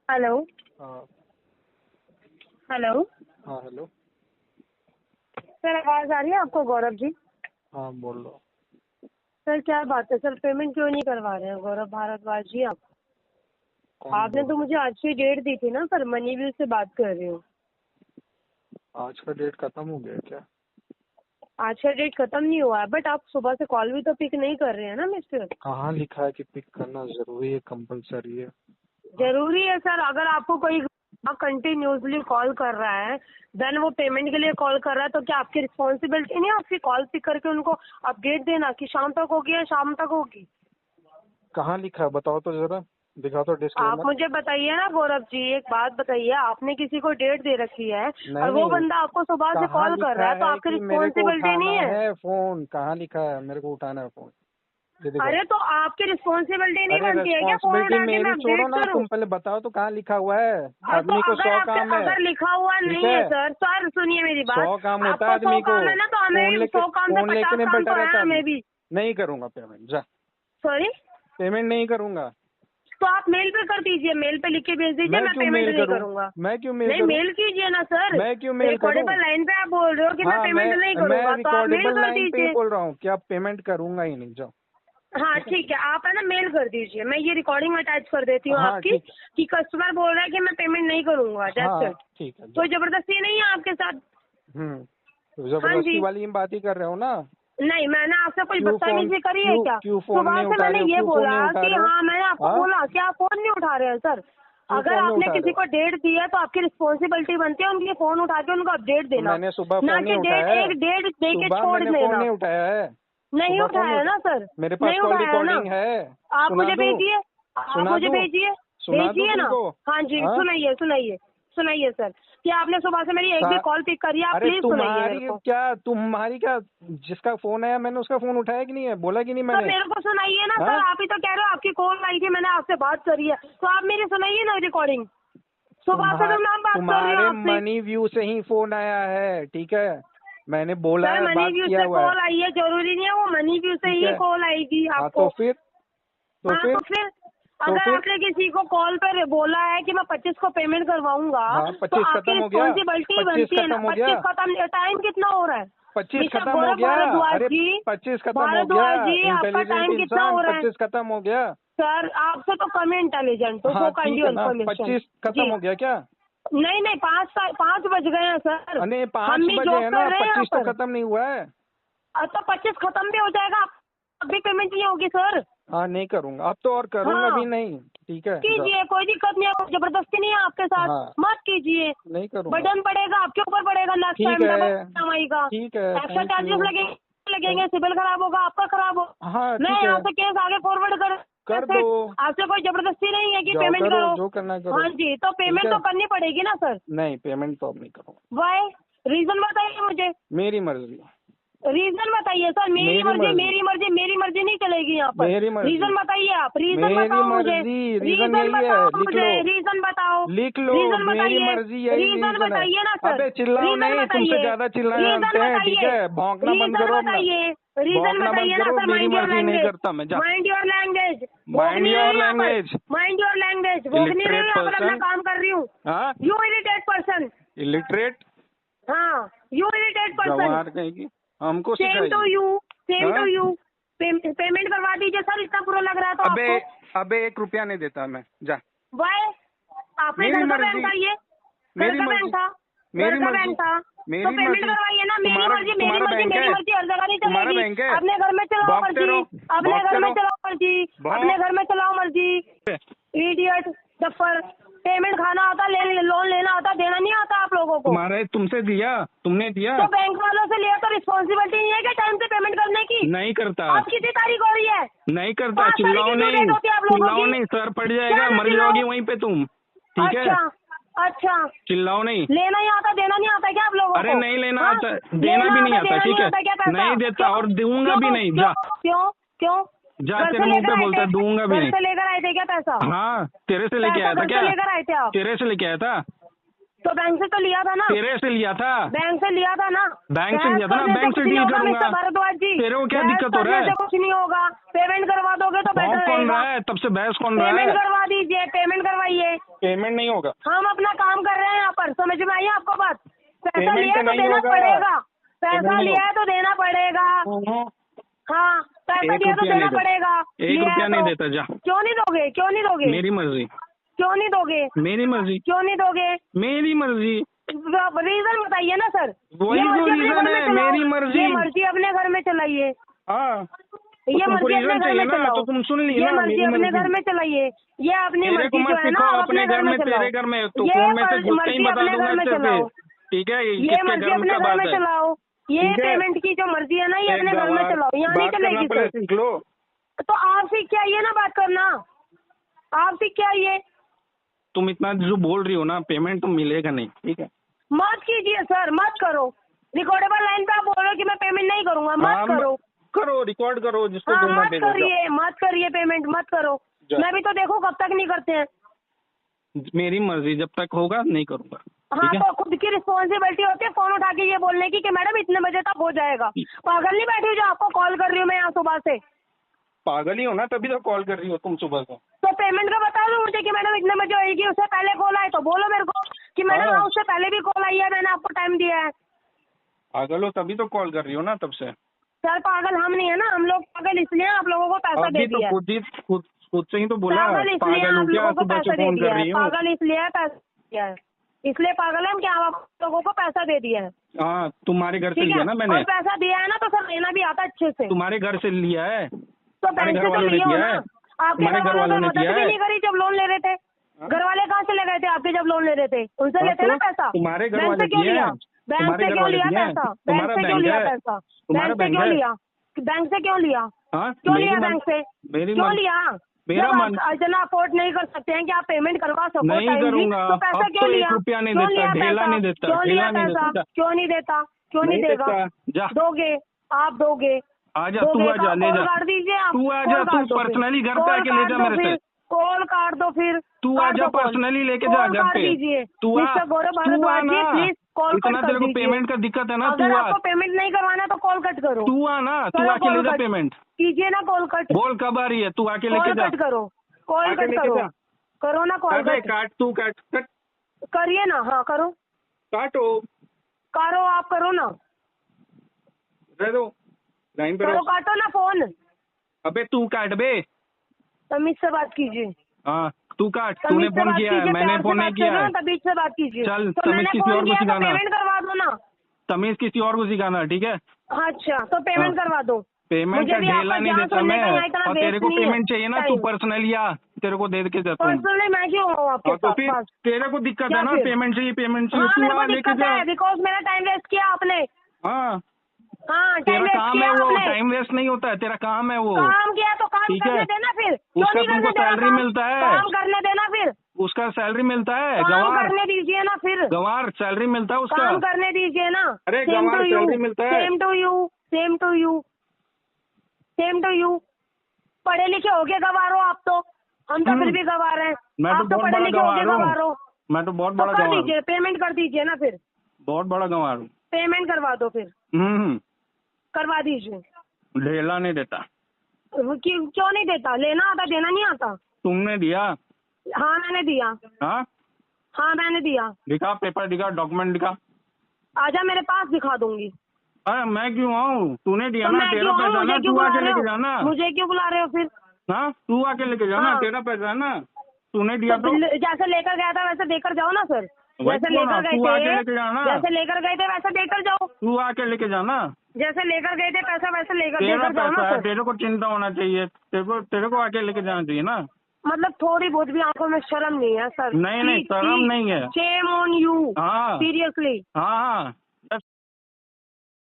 Hello. हाँ। Hello. हाँ hello. Sir आवाज आ रही है आपको गौरव जी? हाँ बोल लो। सर क्या बात है सर, पेमेंट क्यों नहीं करवा रहे हैं गौरव भारद्वाज जी आप? कौन आपने बोल तो मुझे आज की डेट दी थी ना सर, मनी व्यू से बात कर रही हूँ। आज का डेट खत्म हो गया क्या? आज का डेट खत्म नहीं हुआ है, बट आप सुबह से कॉल भी तो पिक नहीं कर रहे हैं ना मिस्टर। कहाँ लिखा है कि पिक करना जरूरी है, कंपलसरी है? हाँ? जरूरी है सर, अगर आपको कोई कंटिन्यूसली कॉल कर रहा है, देन वो पेमेंट के लिए कॉल कर रहा है, तो क्या आपकी रिस्पॉन्सिबिलिटी नहीं है आपकी कॉल पिक करके उनको अपडेट देना कि शाम तक होगी या शाम तक होगी? कहाँ लिखा है बताओ तो जरा, दिखा तो आप डिस्क्लेमर। मुझे बताइए ना गौरव जी, एक बात बताइए, आपने किसी को डेट दे रखी है नहीं और वो नहीं, बंदा आपको सुबह से कहाँ कॉल कर लिखा रहा है, तो है आपकी कि मेरे को रिस्पॉन्सिबिलिटी उठाना नहीं है? है फोन? कहाँ लिखा है मेरे को उठाना है फोन? ये दिखाओ। अरे तो आपकी रिस्पॉन्सिबिलिटी नहीं अरे बनती है क्या फोन रेस्पॉन्सिबिलिटी उठा के मैं मेरी छोड़ो अपडेट ना, करूं? तुम पहले बताओ तो कहाँ लिखा हुआ है? और तो आदमी को अगर 100 आपके काम है। अगर लिखा हुआ ठीक नहीं है, है सर, सर सुनिए मेरी 100 बात, काम होता है आपको 100 आदमी को। काम है ना, तो हमें 100 काम से फोन लेके 50 नहीं काम बैठा तो है रहता हमें आदमी। भी। नहीं करूंगा पेमेंट, जा। सॉरी? पेमेंट नहीं करूंगा। तो आप मेल पे कर दीजिए, मेल पे लिख के भेज दीजिए, मैं मैं क्यों पेमेंट मेल नहीं करूं? करूंगा। मैं क्यों मेल नहीं करूं? मेल कीजिए ना सर, मैं क्यों मेल करूं? रिकॉर्डेबल लाइन पे आप बोल रहे हो कि मैं हाँ, पेमेंट नहीं मैं करूंगा, तो आप मेल रिकॉर्डेबल कर लाइन पे ही दीजिए। बोल रहा हूँ कि आप पेमेंट करूंगा ही नहीं, जाओ। हाँ ठीक है। ठीक है, आप है ना मेल कर दीजिए, मैं ये रिकॉर्डिंग अटैच कर देती हूँ हाँ आपकी ठीक है। कि कस्टमर बोल रहा है कि मैं पेमेंट नहीं करूंगा, दैट्स हाँ इट। ठीक है, कोई जाओ। जबरदस्ती नहीं है आपके साथ। तो हाँ जबरदस्ती जी। वाली ही बात ही कर रहे हो ना? नहीं, मैंने आपसे कुछ क्यों फोन बदतमीजी करी है क्यों क्या? क्यों फोन सुबह नहीं से उठा मैंने रहे हो? ये क्यों फोन बोला नहीं उठा कि रहे हो? हाँ, मैंने आपको हाँ, बोला कि आप फोन नहीं उठा रहे हैं सर। क्यों अगर फोन नहीं आपने उठा रहे किसी हो? को डेट दी है तो आपकी रिस्पॉन्सिबिलिटी बनती है उनके फोन उठा के उनको अपडेट तो देना, मैंने सुबह ना फोन नहीं कि डेट उठाया है। एक डेट दे के सुबह छोड़ मैंने फोन देना। नहीं उठाया है। नहीं सुबह फोन नहीं उठाया है उठा। ना सर, मेरे पास नहीं कॉल उठाया है ना। रिकॉर्डिंग है। आप सुना मुझे दूं? भेजिए, आप सुना मुझे दूं? भेजिए, सुना दूं भेजिए ना। तुमको? हाँ जी, हाँ? सुनाइए सुनाइए सुनाइए सर, कि आपने सुबह से मेरी एक भी सा- कॉल पिक करी है, आप अरे प्लीज सुनाइए मेरे को। तुम्हारी क्या, जिसका फोन आया मैंने उसका फोन उठाया कि नहीं है? बोला कि नहीं तो मैंने? मेरे को सुनाइए ना हाँ? सर, आप ही तो कह रहे हो आपकी कॉल आई थी, मैंने आपसे बात करी है, तो आप मेरी सुनाइए ना रिकॉर्डिंग। सुबह से तो मैं बात कर रही हूँ तुम्हारे आपसे। मनी व्यू से ही फोन आया है, ठीक है? मैंने बोला सर है, मनी बात व्यू किया से हुआ है। कॉल आई है, जरूरी नहीं है वो मनी व्यू से ठीक ही है। कॉल आएगी हाँ आपको। तो हाँ फिर तो फिर तो अगर फिर आपने किसी को कॉल पर बोला है कि मैं 25 को पेमेंट करवाऊंगा, हाँ, तो 25 आपकी खत्म हो गया। रिस्पॉन्सिबिलिटी 25 बनती है ना। खत्म हो गया। 25 खत्म, टाइम कितना हो रहा है? 25 मिस्टर खत्म हो गौरव गया। भारद्वाज अरे जी, 25 खत्म हो गया। भारद्वाज जी आपका इंटेलिजेंट टाइम कितना इंसान, हो रहा है? 25 खत्म हो गया। सर आपसे तो कम इंटेलिजेंट हो, हाँ वो काइंड ठीक यू है ना, इन्फॉर्मेशन। 25 खत्म जी हो गया क्या? नहीं नहीं, 5 बज गए हैं सर, अरे हम 5 भी बजे जॉब है कर ना, रहे हैं यहाँ 25 तो पर। खत्म नहीं हुआ है। तो 25 खत्म भी हो जाएगा, अभी पेमेंट नहीं होगी सर। हाँ नहीं करूंगा अब तो, और करूंगा हाँ भी नहीं। ठीक है, जाओ। कीजिए, कोई दिक्कत नहीं है, जबरदस्ती नहीं है आपके साथ, हाँ मत कीजिए। नहीं करूंगा। बर्डन पड़ेगा आपके ऊपर, पड़ेगा नेक्स्ट ठीक टाइम है, डबल कमाई का। ठीक है, एक्स्ट्रा थैंक चार्जेस यू। लगेंगे, सिबिल खराब होगा, आपका खराब हो। हाँ मैं ठीक है, यहाँ से केस आगे फॉरवर्ड कर दो। आपसे कोई जबरदस्ती नहीं है कि जाओ पेमेंट करो, करो। जो करना है करो। हाँ जी, तो ठीक पेमेंट है। तो करनी पड़ेगी ना सर। नहीं, पेमेंट तो अब नहीं करूँगा। वाई? रीजन बताइए मुझे, मेरी मर्जी। रीजन बताइए सर। मेरी मेरी मर्जी मर्जी। मेरी मर्जी मेरी मर्जी नहीं चलेगी यहाँ पर। मेरी मर्जी। रीजन बताइए, आप रीजन मेरी बताओ मुझे, मर्जी, रीजन रीजन यही है, बताओ लिख मुझे, लो। रीजन बताओ। लिख लो, रीजन मेरी बताइए, मर्जी यही रीजन रीजन है। बताइए ना सर, अबे चिल्लाओ रीजन नहीं, तुमसे बताइए, ज्यादा चिल्ला रीजन जानते हैं, ठीक बताइए, है? भौंकना बंद रीजन करो अपना। बताइए, रीजन भौंकना बंद बताइए ना करो, सर। मेरी माइंड योर मर्जी नहीं लैंग्वेज, करता मैं, जा। माइंड योर लैंग्वेज, भोग माइंड नहीं रही योर हूँ यहाँ पर। लैंग्वेज। माइंड योर लैंग्वेज, भोग नहीं रही हूँ इलिटरेट यहाँ पर, अपना पर्सन। काम कर रही हूँ। हाँ, यू इरिटेट पर्सन। इलिटरेट हाँ, यू इरिटेट पर्सन। गंवार कहेगी, हमको सेम टू सिखाएगी। यू, सेम टू हाँ? यू। पेमेंट करवा दीजिए सर, इतना बुरा लग रहा है तो अबे आपको। अबे 1 रुपया नहीं देता मैं, जा। वाई? आपने मेरी घर का बैंक मर्जी। था ये? घर मेरी का बैंक मर्जी। था? घर मेरी का मर्जी। बैंक था तो मेरी पेमेंट मर्जी। करवाइए ना। मेरी मर्जी मेरी तुम्हारा मर्जी बैंक मेरी है? मर्जी हर जगह नहीं तुम्हारा चलेगी। बैंक है? अपने घर में चलाओ भौंकते मर्जी, रहो, अपने घर भौंकते में रहो। चलाओ मर्जी, अपने घर में चलाओ मर्जी। Idiot duffer. पेमेंट खाना आता, लोन लेना आता, देना नहीं आता आप लोगों को। तुम्हारे तुमसे दिया, तुमने दिया? तो बैंक वालों से लिया तो रिस्पॉन्सिबिलिटी नहीं है क्या टाइम से पेमेंट करने की? नहीं करता। अब कितनी तारीख हो रही है? नहीं करता। 5 तारीख चिल्लाओ की ड्यू नहीं, डेट होती है आप लोगों चिल्लाओ की। नहीं, सर पड़ क्या जाएगा, मैं मर चिल्लाऊं? जाओगी वहीं पे तुम, ठीक है? अच्छा अच्छा, चिल्लाओ नहीं। लेना ही आता, देना नहीं आता क्या आप लोगों को? अरे नहीं लेना हाँ? आता, देना भी नहीं आता, देना ठीक नहीं है? आता क्या पैसा? नहीं देता क्यों? और दूंगा क्यों? भी नहीं, क्यों? जा। क्यों? क्यों? जा, घर तेरे से मुंह लेकर पे आए बोलता है, थे? दूंगा भी घर नहीं। से लेकर आए थे क्या पैसा? हाँ, तेरे से लेके पैसा आया था घर से क्या? लेकर आए थे आप? तेरे से लेके आया था? तो बैंक से तो लिया था ना, तेरे से लिया था, बैंक से लिया था ना, बैंक से लिया था ना, बैंक से डील करूंगा। भारद्वाज जी, तेरे को क्या दिक्कत हो रहा है? कुछ नहीं होगा, पेमेंट करवा दोगे तो बेटर कौन रहेगा। रहा है तब से बहस कौन रहा पेमेंट है? करवा दीजिए, पेमेंट करवाइए। पेमेंट नहीं होगा, हम अपना काम कर रहे हैं यहाँ पर, समझ में आई आपको बात? पैसा पेमेंट लिया है तो नहीं देना होगा। पड़ेगा, पैसा पेमेंट नहीं लिया है तो देना पड़ेगा। हाँ, पैसा एक दिया तो रुपया देना नहीं देता। पड़ेगा। एक लिया रुपया है नहीं तो। देता, जा। क्यों नहीं दोगे, क्यों नहीं दोगे? मेरी मर्जी, क्यों नहीं दोगे? मेरी मर्जी, क्यों नहीं दोगे? मेरी मर्जी। रीजन बताइए ना सर। वही ये तो मर्जी अपने रीजन घर में है, चलाओ। मेरी मर्जी। ये मर्जी अपने घर में चलाइए। हाँ, ये तुमको मर्जी अपने रीजन घर चाहिए में ना, चलाओ। तो तुम सुन ली ये ना, मर्जी मेरी अपने घर मर्जी। में चलाइए। ये अपनी तेरे मर्जी को जो मत है ना, सिखाओ आप अपने घर में, चलाओ। तेरे घर में तो ये फोन में से घुस के ही मर्जी बता अपने दूंगा घर में अच्छे से, चलाओ। ठीक है? ये किसके मर्जी घर में अपने क्या घर में बात है? चलाओ। ये ठीक है? पेमेंट की जो मर्जी है ना, ये एक अपने घर में गवार, चलाओ, यहाँ नहीं बात करना चलेगी पहले सर। सीख लो। तो आप सीख के आइए ना बात करना, आप सीख के आइए। तुम इतना जो बोल रही हो ना, पेमेंट तो मिलेगा नहीं, ठीक है? मत कीजिए सर, मत करो। रिकॉर्डेबल लाइन पे आप बोल रहे हो कि मैं पेमेंट नहीं करूंगा, मत हाँ, करो। करो, रिकॉर्ड करो, जिसको हाँ, देना मत दे दो, करिए, मत करिए पेमेंट, मत करो। जा। मैं भी तो देखो कब तक नहीं करते हैं। मेरी मर्जी, जब तक होगा नहीं करूंगा, हाँ, ठीक है? तो खुद की रिस्पॉन्सिबिलिटी होती है फोन उठा के ये बोलने की कि मैडम इतने बजे तक हो जाएगा। पागल नहीं बैठी हूँ जो आपको कॉल कर रही हूँ मैं यहाँ सुबह से। पागल ही हो ना, तभी तो कॉल कर रही हो तुम सुबह से। तो पेमेंट का बता दो मुझे कि मैडम इतने बजे होगी, उससे पहले कॉल आए तो बोलो मेरे को कि मैडम हाँ। उससे पहले भी कॉल आई है, मैंने आपको टाइम दिया है। पागल हो तभी तो कॉल कर रही हो ना तब से। सर पागल हम नहीं है ना, हम लोग पागल इसलिए आप लोगों को पैसा दे अभी तो दिया है। खुद से ही तो बोला, पागल इसलिए पागल हो आप क्या, लोगों को सुबह से पैसा दे फोन दिया कर है, रही हूँ। पागल इसलिए पैसा दिया है, इसलिए पागल है हम कि आप लोगों को पैसा दे दिया है। हाँ, तुम्हारे घर से ठीक लिया है, ना मैंने, और पैसा दिया है ना तो सर लेना भी आता अच्छे से। तुम्हारे घर से लिया है, तो तुम्हारे बैंक घर से तो वालों ने लिए हो किया ना। है, आपके तुम्हारे घर वालों ने मदद किया भी है। नहीं करी जब लोन ले रहे थे। घर वाले कहाँ से ले गए थे आपके जब लोन ले रहे थे? उनसे हाँ, लेते ना तो पैसा। तुम्हारे घर बैंक वाले से क्यों किए लिया? हैं, बैंक तुम्हारे से घर क्यों वाले लिया किए हैं, पैसा? बैंक तुम्हारा से क्यों बैंक लिया है, पैसा? तुम्हारा बैंक से बैंक क्यों है। लिया? बैंक से क्यों लिया? हाँ, क्यों मेरी लिया मन, बैंक से? मेरी क्यों मन, लिया? मेरा जब मन। आप इतना अफोर्ड नहीं कर सकते हैं कि आप पेमेंट करवा सको नहीं timely, करूंगा, तो पैसा अब क्यों तो लिया? 1 रुपया नहीं क्यों देता, लिया ढेला पैसा? नहीं देता, क्यों लिया ढेला नहीं पैसा? देता। क्यों नहीं देता? क्यों नहीं नहीं देगा? देता, जा। दोगे, आप दोगे। आजा, तू आजा, ले जा, कॉल काट दीजिए आप। तू आजा, तू पर्सनली घर पे आके ले जा मेरे से। कॉल काट दो फिर। तू आजा, पर्सनली लेके जा घर पे। तू आ, तू आ ना, प्लीज कॉल इतना कट तेरे कर को दीजिए। पेमेंट का दिक्कत है ना, अगर तू आ, आपको पेमेंट नहीं करवाना है तो कॉल कट करो। तू आ ना, तू करो आके ले call जा cut। पेमेंट। कीजिए ना कॉल कट। बोल कब आ रही है, तू आके लेके कॉल जा, कट करो, कॉल आके कट लेके करो, जा। करो ना कॉल अबे कट। काट, तू काट, कट, करिए ना, हाँ करो, काटो, करो आप करो ना, रह दो लाइन पे करो, रहो। काटो ना फोन। अबे तू काट बे। तमीज से बात कीजिए। हाँ, तू काट, तमीज तूने से फोन बात किया है, कीजिए, मैंने प्यार से फोन नहीं बात किया करो है। ना, तमीज से बात कीजिए। चल, तो तमीज मैंने किसी फोन और को किया तो सिखाना। पेमेंट करवा दो ना। तमीज किसी और को सिखाना, ठीक है? अच्छा, तो पेमेंट हाँ। करवा दो। पेमेंट मुझे का भी ढेला आपका नहीं जहाँ देता सुनने मैं, का यहाँ इतना और तेरे waste को नहीं है पेमेंट चाहिए ना, तू time। पर्सनली आ, तेरे को दे के जाता हूँ। पर्सनली मैं क्यों हूँ आपके हाँ, तो फिर पास? तेरे को दिक्कत क्या है ना, फिर? पेमेंट चाहिए, पेमेंट चाहिए, हाँ, तू मेरे को आ लेके दिक्कत जा। है बिकॉज मेरा टाइम वेस्ट किया आपने। हाँ, हाँ, टाइम तेरा वेस्ट काम किया है वो, आपने। टाइम वेस्ट नहीं होता है, तेरा काम है वो। काम किया तो काम ठीक करने है, देना फिर। क्यों उसका नहीं तुमको करने देना सैलरी काम? मिलता है, काम करने देना फिर। उसका सैलरी मिलता है, काम गंवार, करने दीजिए ना फिर। गंवार सैलरी मिलता है उसका। काम करने दीजिए ना। अरे same Ganwar to you, salary मिलता है। Same to you, same to you, same to you. पढ़े लिखे हो गए गवार हो आप तो, हम तो फिर भी गवार हैं। मैं तो आप तो बहुत पढ़े बड़ा लिखे हो गए गंवार गवार हो। हूँ, मैं तो बहुत तो बड़ा कर गंवार हूँ, दीजिए, पेमेंट कर दीजिए ना फिर। बहुत बड़ा गंवार हूँ। पेमेंट करवा दो फिर, करवा दीजिए। ढेला नहीं देता। क्यों नहीं देता? लेना आता, देना नहीं आता? तुमने दिया? हाँ मैंने दिया। हाँ, हाँ मैंने दिया। दिखा, पेपर दिखा, डॉक्यूमेंट दिखा। आजा मेरे पास, दिखा दूंगी। अरे मैं क्यों आऊँ, तूने दिया तो ना, मैं तेरा क्यों आऊँ? पैसा ना, मुझे क्यों तू बुला आके रहे लेके हो? जाना। मुझे क्यों बुला रहे हो फिर? हाँ, तू आके लेके जाना, हाँ। तेरा पैसा है ना, तूने दिया तो। जैसे लेकर गया था वैसे देकर जाओ ना सर। वही जैसे क्यों ना, लेकर तू गए आके थे, लेके जाना, जैसे लेकर गए थे वैसे देकर जाओ। तू आके लेके जाना। जैसे लेकर गए थे पैसा वैसे लेकर तेरा देकर जाओ ना पैसा है, सर। तेरे को चिंता होना चाहिए, तेरे को आके लेके जाना चाहिए ना। मतलब थोड़ी बहुत भी आंखों में शर्म नहीं है सर? नहीं, शर्म नहीं है। शेम ऑन यू, हाँ, सीरियसली। हाँ,